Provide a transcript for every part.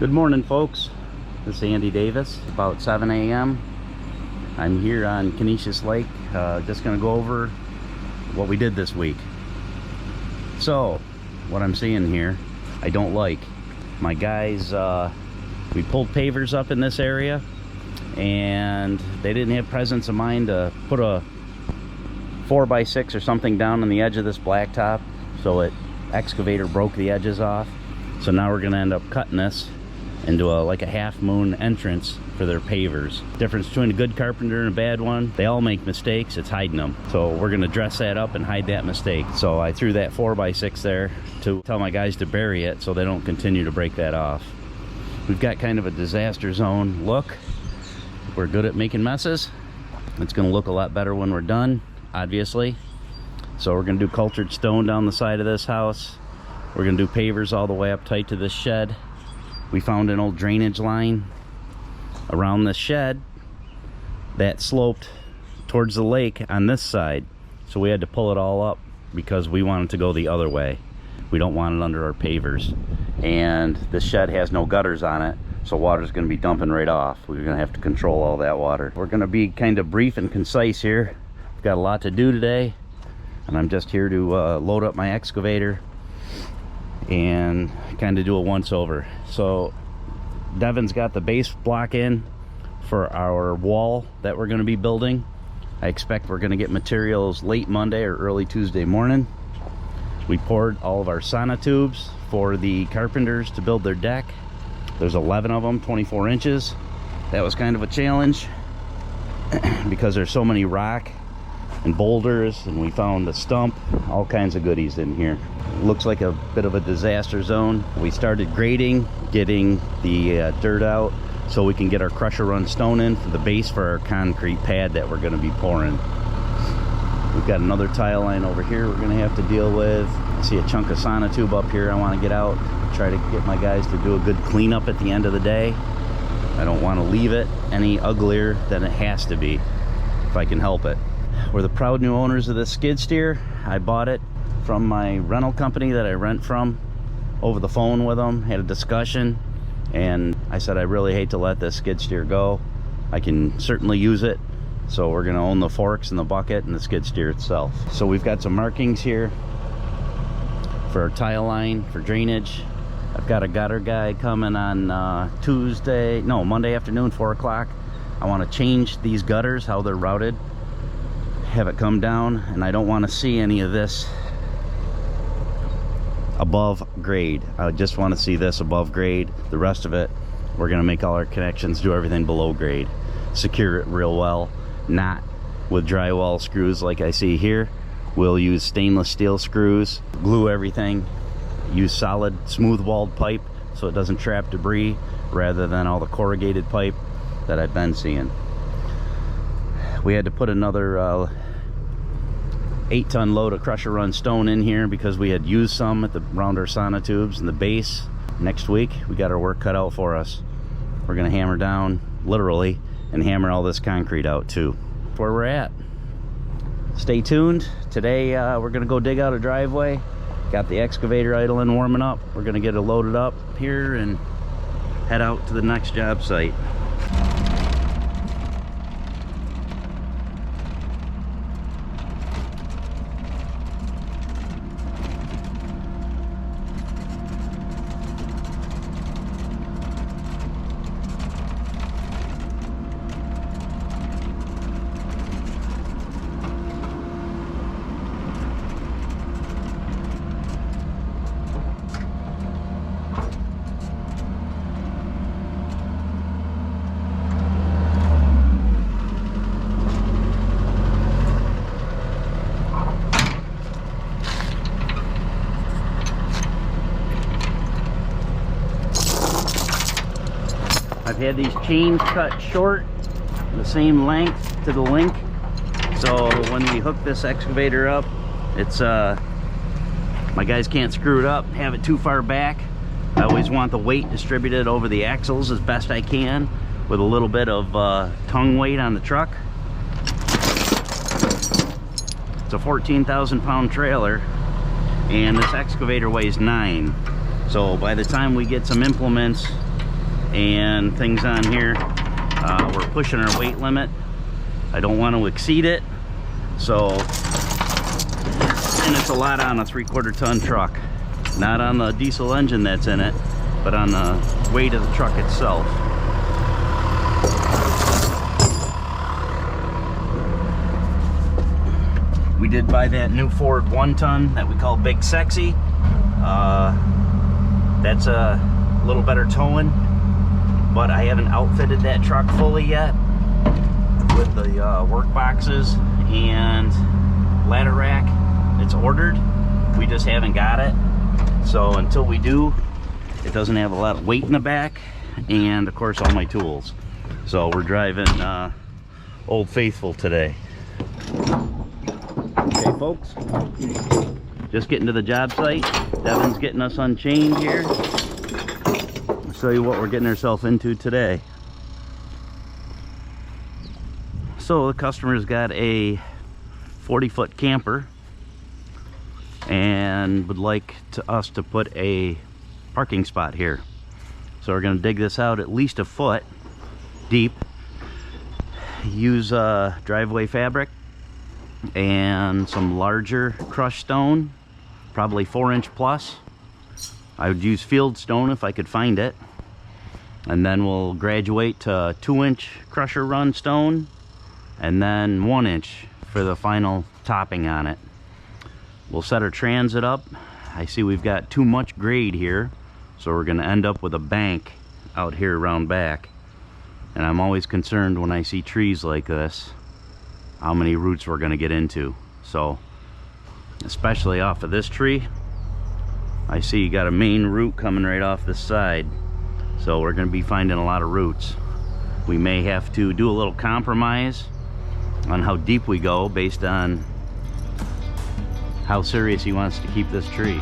Good morning, folks. This is Andy Davis. About 7 a.m. I'm here on Conesus Lake. Just going to go over what we did this week. So, what I'm seeing here, I don't like. My guys, we pulled pavers up in this area, and they didn't have presence of mind to put a 4x6 or something down on the edge of this blacktop, so it excavator broke the edges off. So now we're going to end up cutting this into like a half moon entrance for their pavers. Difference between a good carpenter and a bad one, they all make mistakes, it's hiding them. So we're gonna dress that up and hide that mistake. So I threw that 4x6 there to tell my guys to bury it so they don't continue to break that off. We've got kind of a disaster zone look. We're good at making messes. It's gonna look a lot better when we're done, obviously. So we're gonna do cultured stone down the side of this house. We're gonna do pavers all the way up tight to this shed. We found an old drainage line around the shed that sloped towards the lake on this side. So we had to pull it all up because we wanted to go the other way. We don't want it under our pavers. And this shed has no gutters on it, so water's gonna be dumping right off. We're gonna have to control all that water. We're gonna be kind of brief and concise here. We've got a lot to do today, and I'm just here to load up my excavator and kind of do a once over. So Devin's got the base block in for our wall that we're going to be building. I expect we're going to get materials late Monday or early Tuesday morning. We poured all of our sonotubes for the carpenters to build their deck. There's 11 of them, 24 inches. That was kind of a challenge because there's so many rock and boulders, and we found a stump, all kinds of goodies in here. Looks like a bit of a disaster zone. We started grading, getting the dirt out so we can get our crusher run stone in for the base for our concrete pad that we're going to be pouring. We've got another tile line over here we're going to have to deal with. I see a chunk of sonotube up here I want to get out, try to get my guys to do a good cleanup at the end of the day. I don't want to leave it any uglier than it has to be if I can help it. We're the proud new owners of this skid steer. I bought it from my rental company that I rent from, over the phone with them, had a discussion, and I said I really hate to let this skid steer go. I can certainly use it, so we're going to own the forks and the bucket and the skid steer itself. So we've got some markings here for our tile line for drainage. I've got a gutter guy coming on Monday afternoon, 4 o'clock. I want to change these gutters, how they're routed, have it come down, and I don't want to see any of this above grade. I just want to see this above grade. The rest of it, we're going to make all our connections, do everything below grade, secure it real well, not with drywall screws like I see here. We'll use stainless steel screws, glue everything, use solid smooth walled pipe so it doesn't trap debris rather than all the corrugated pipe that I've been seeing. We had to put another 8-ton load of crusher run stone in here because we had used some around our sonotubes and the base. Next week we got our work cut out for us. We're gonna hammer down, literally, and hammer all this concrete out too. That's where we're at. Stay tuned. Today we're gonna go dig out a driveway. Got the excavator idling, warming up. We're gonna get it loaded up here and head out to the next job site. I've had these chains cut short, the same length to the link, so when we hook this excavator up, it's my guys can't screw it up, have it too far back. I always want the weight distributed over the axles as best I can with a little bit of tongue weight on the truck. It's a 14,000 pound trailer, and this excavator weighs 9. So by the time we get some implements and things on here. We're pushing our weight limit. I don't want to exceed it, so, and it's a lot on a 3/4 ton truck, not on the diesel engine that's in it, but on the weight of the truck itself. We did buy that new Ford 1-ton that we call Big Sexy. That's a little better towing, but I haven't outfitted that truck fully yet with the work boxes and ladder rack. It's ordered, we just haven't got it. So until we do, it doesn't have a lot of weight in the back, and of course all my tools. So we're driving Old Faithful today. Okay folks, just getting to the job site. Devin's getting us unchained here. I'll show you what we're getting ourselves into today. So the customer's got a 40-foot camper and would like us to put a parking spot here. So we're going to dig this out at least a foot deep, use driveway fabric and some larger crushed stone, probably 4-inch plus. I would use field stone if I could find it, and then we'll graduate to 2-inch crusher run stone, and then 1-inch for the final topping on it. We'll set our transit up. I see we've got too much grade here, so we're going to end up with a bank out here around back, and I'm always concerned when I see trees like this how many roots we're going to get into. So especially off of this tree, I see you got a main root coming right off this side, so we're going to be finding a lot of roots. We may have to do a little compromise on how deep we go based on how serious he wants to keep this tree.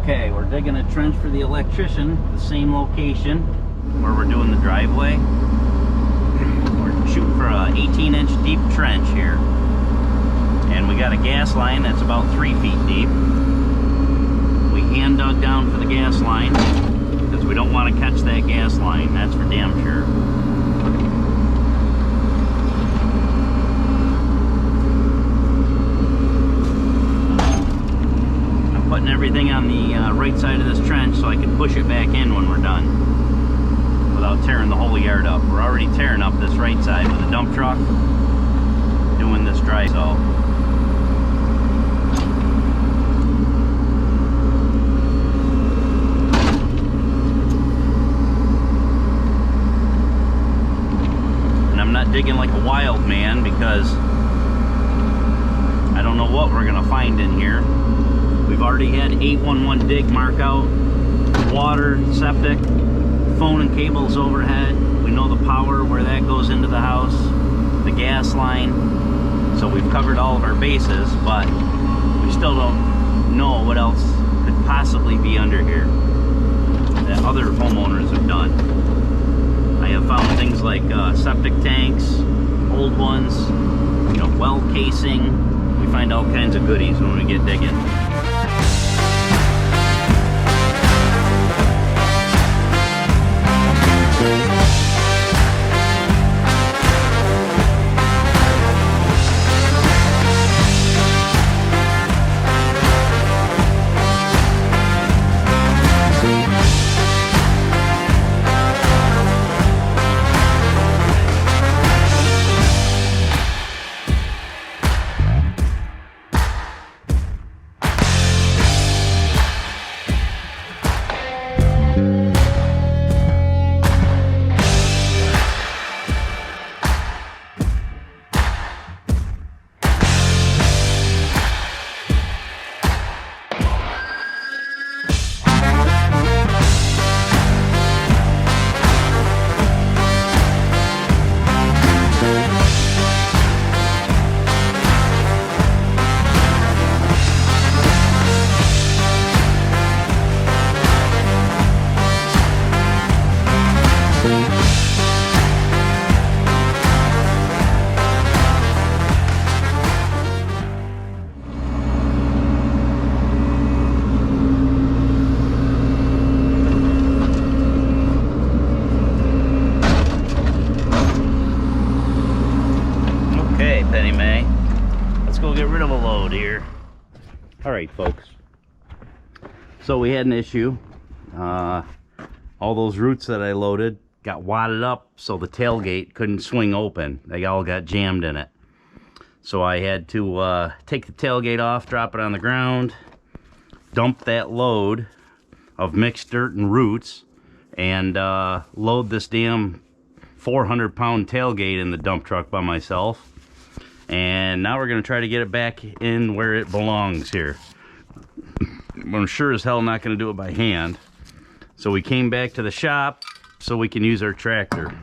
Okay, we're digging a trench for the electrician, the same location where we're doing the driveway. We're shooting for a 18-inch deep trench here. And we got a gas line that's about 3 feet deep. We hand dug down for the gas line because we don't want to catch that gas line, that's for damn sure. Putting everything on the right side of this trench so I can push it back in when we're done without tearing the whole yard up. We're already tearing up this right side with a dump truck doing this dry, so and I'm not digging like a wild man because I don't know what we're gonna find in here. We've already had 811 dig mark out, water, septic, phone and cables overhead. We know the power, where that goes into the house, the gas line. So we've covered all of our bases, but we still don't know what else could possibly be under here that other homeowners have done. I have found things like septic tanks, old ones, you know, well casing. We find all kinds of goodies when we get digging. Penny May. Let's go get rid of a load here. All right, folks. So we had an issue. All those roots that I loaded got wadded up, so the tailgate couldn't swing open. They all got jammed in it. So I had to take the tailgate off, drop it on the ground, dump that load of mixed dirt and roots, and load this damn 400-pound tailgate in the dump truck by myself. And now we're going to try to get it back in where it belongs here. I'm sure as hell not going to do it by hand. So we came back to the shop so we can use our tractor.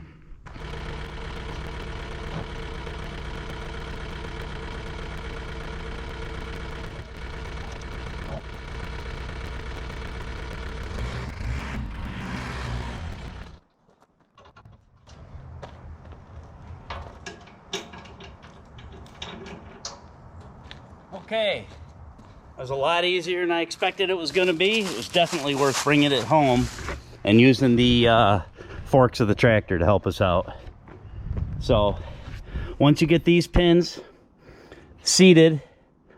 Okay, it was a lot easier than I expected it was going to be. It was definitely worth bringing it home and using the forks of the tractor to help us out. So once you get these pins seated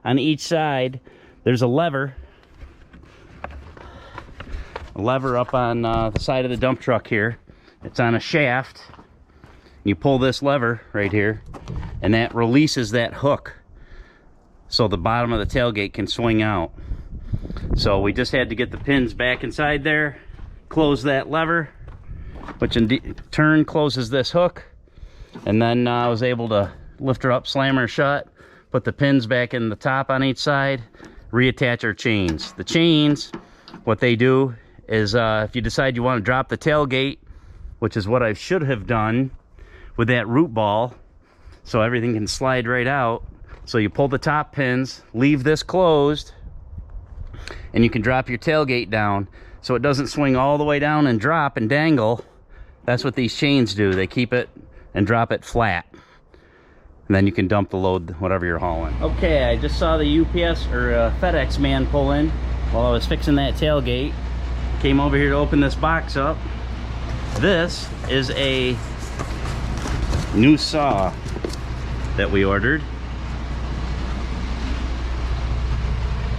on each side, there's a lever up on the side of the dump truck here. It's on a shaft. You pull this lever right here, and that releases that hook, so the bottom of the tailgate can swing out. So we just had to get the pins back inside there, close that lever, which in turn closes this hook, and then I was able to lift her up, slam her shut, put the pins back in the top on each side, reattach our chains. The chains, what they do is if you decide you want to drop the tailgate, which is what I should have done with that root ball, so everything can slide right out. So you pull the top pins, leave this closed, and you can drop your tailgate down so it doesn't swing all the way down and drop and dangle. That's what these chains do. They keep it and drop it flat. And then you can dump the load, whatever you're hauling. Okay, I just saw the UPS or FedEx man pull in while I was fixing that tailgate. Came over here to open this box up. This is a new saw that we ordered.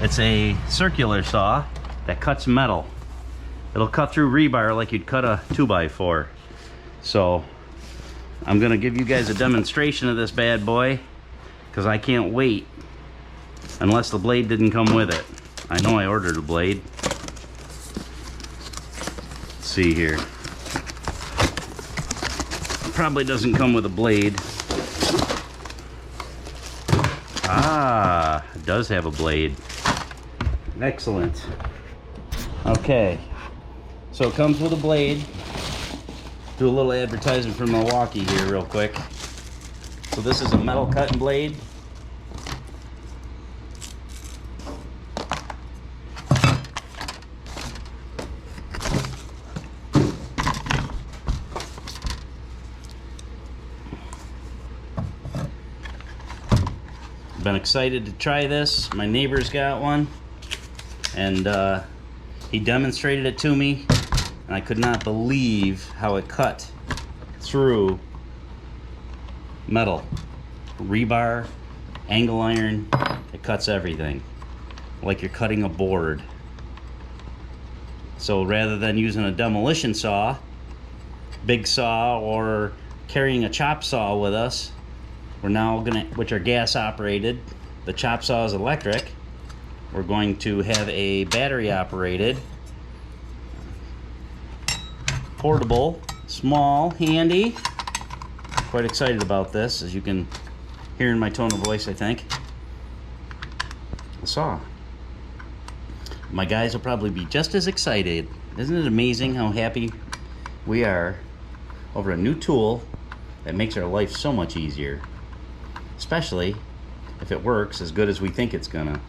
It's a circular saw that cuts metal. It'll cut through rebar like you'd cut a 2x4. So I'm gonna give you guys a demonstration of this bad boy, because I can't wait unless the blade didn't come with it. I know I ordered a blade. Let's see here. It probably doesn't come with a blade. Ah, it does have a blade. Excellent. Okay, so it comes with a blade. Do a little advertising for Milwaukee here real quick. So this is a metal cutting blade. Been excited to try this. My neighbor's got one, and he demonstrated it to me, and I could not believe how it cut through metal, rebar, angle iron. It cuts everything like you're cutting a board. So rather than using a demolition saw, big saw, or carrying a chop saw with us, we're now gonna, which are gas operated, the chop saw is electric. We're going to have a battery operated, portable, small, handy. Quite excited about this, as you can hear in my tone of voice, I think. A saw. My guys will probably be just as excited. Isn't it amazing how happy we are over a new tool that makes our life so much easier? Especially if it works as good as we think it's gonna.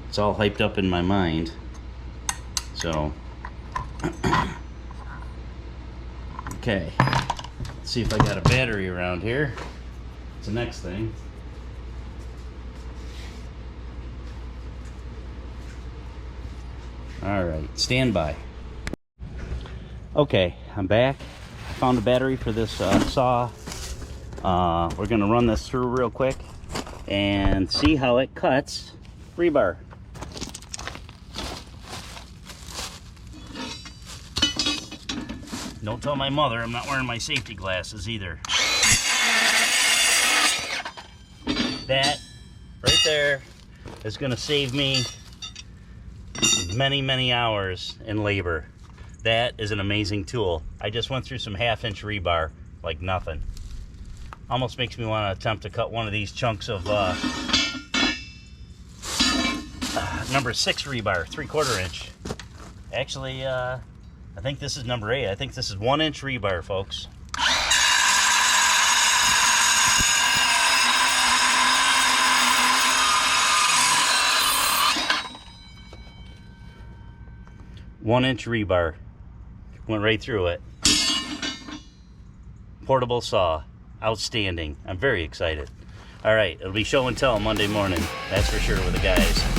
It's all hyped up in my mind. So, okay. Let's see if I got a battery around here. It's the next thing. All right, stand by. Okay, I'm back. I found a battery for this saw. We're gonna run this through real quick and see how it cuts rebar. Don't tell my mother I'm not wearing my safety glasses either. That right there is gonna save me many hours in labor. That is an amazing tool. I just went through some 1/2-inch rebar like nothing. Almost makes me want to attempt to cut one of these chunks of number 6 rebar, 3/4 inch. Actually, I think this is number 8. I think this is 1-inch rebar, folks. One-inch rebar. Went right through it. Portable saw. Outstanding. I'm very excited. All right, it'll be show and tell Monday morning. That's for sure with the guys.